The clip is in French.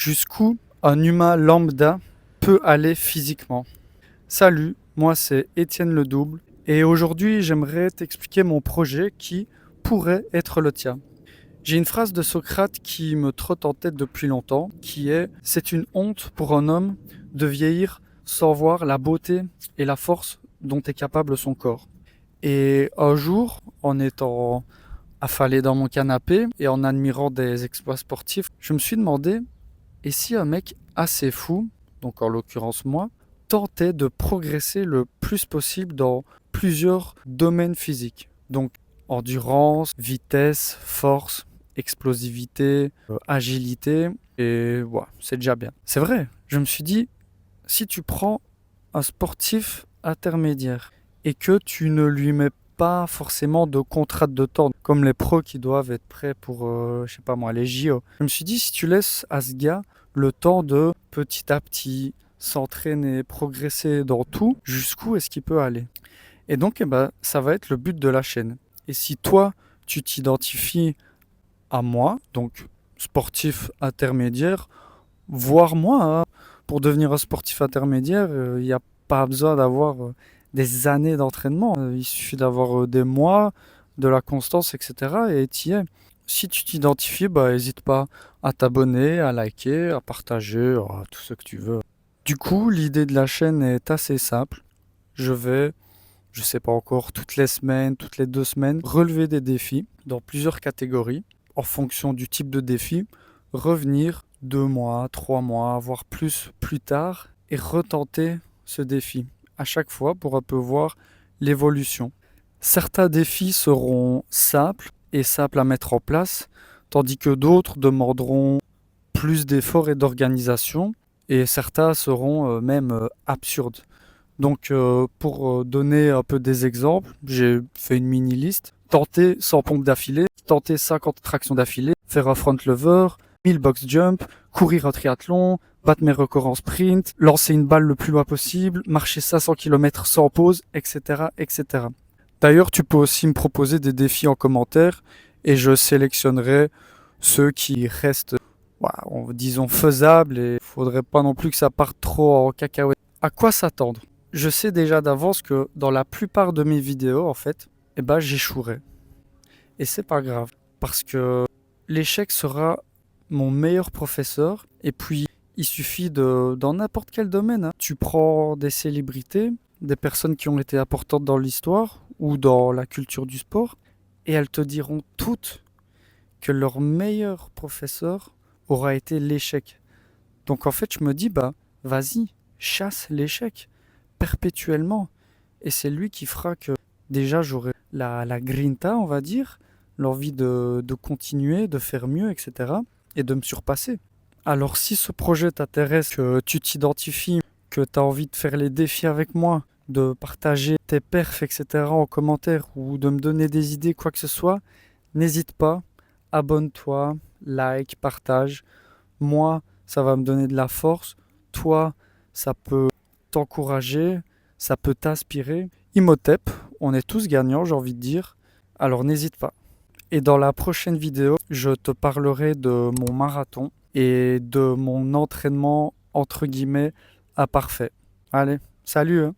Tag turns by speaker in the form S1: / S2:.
S1: Jusqu'où un humain lambda peut aller physiquement. Salut, moi c'est Étienne Ledouble et aujourd'hui j'aimerais t'expliquer mon projet qui pourrait être le tien. J'ai une phrase de Socrate qui me trotte en tête depuis longtemps, qui est: c'est une honte pour un homme de vieillir sans voir la beauté et la force dont est capable son corps. Et un jour, en étant affalé dans mon canapé et en admirant des exploits sportifs, je me suis demandé: et si un mec assez fou, donc en l'occurrence moi, tentait de progresser le plus possible dans plusieurs domaines physiques? Donc endurance, vitesse, force, explosivité, agilité, et voilà, c'est déjà bien. C'est vrai, je me suis dit, si tu prends un sportif intermédiaire et que tu ne lui mets pas forcément de contrainte de temps, comme les pros qui doivent être prêts pour, je sais pas moi, les JO. Je me suis dit, si tu laisses à ce gars le temps de petit à petit s'entraîner, progresser dans tout, jusqu'où est-ce qu'il peut aller? Et donc, eh ben, ça va être le but de la chaîne. Et si toi, tu t'identifies à moi, donc sportif intermédiaire, voire moi, hein, pour devenir un sportif intermédiaire, il n'y a pas besoin d'avoir des années d'entraînement. Il suffit d'avoir des mois, de la constance, etc. Et tu y es. Si tu t'identifies, bah, n'hésite pas à t'abonner, à liker, à partager, tout ce que tu veux. Du coup, l'idée de la chaîne est assez simple. Je vais, je sais pas encore, toutes les semaines, toutes les 2 semaines, relever des défis dans plusieurs catégories en fonction du type de défi, revenir 2 mois, 3 mois, voire plus tard et retenter ce défi à chaque fois pour un peu voir l'évolution. Certains défis seront simples et simples à mettre en place, tandis que d'autres demanderont plus d'efforts et d'organisation, et certains seront même absurdes. Donc pour donner un peu des exemples, j'ai fait une mini liste. Tenter 100 pompes d'affilée, tenter 50 tractions d'affilée, faire un front lever, 1000 box jump, courir un triathlon, battre mes records en sprint, lancer une balle le plus loin possible, marcher 500 km sans pause, etc., etc. D'ailleurs, tu peux aussi me proposer des défis en commentaire et je sélectionnerai ceux qui restent, disons, faisables, et il faudrait pas non plus que ça parte trop en cacahuète. À quoi s'attendre? Je sais déjà d'avance que dans la plupart de mes vidéos, en fait, eh ben, j'échouerai. Et c'est pas grave, parce que l'échec sera mon meilleur professeur. Et puis, il suffit dans n'importe quel domaine, hein. Tu prends des célébrités, des personnes qui ont été importantes dans l'histoire ou dans la culture du sport, et elles te diront toutes que leur meilleur professeur aura été l'échec. Donc en fait, je me dis, bah, vas-y, chasse l'échec perpétuellement. Et c'est lui qui fera que déjà j'aurai la grinta, on va dire, l'envie de continuer, de faire mieux, etc. et de me surpasser. Alors si ce projet t'intéresse, que tu t'identifies, que tu as envie de faire les défis avec moi, de partager tes perfs, etc. en commentaire, ou de me donner des idées, quoi que ce soit, n'hésite pas, abonne-toi, like, partage. Moi, ça va me donner de la force. Toi, ça peut t'encourager, ça peut t'inspirer. Imhotep, on est tous gagnants, j'ai envie de dire. Alors n'hésite pas. Et dans la prochaine vidéo, je te parlerai de mon marathon et de mon entraînement entre guillemets imparfait. Allez, salut, hein.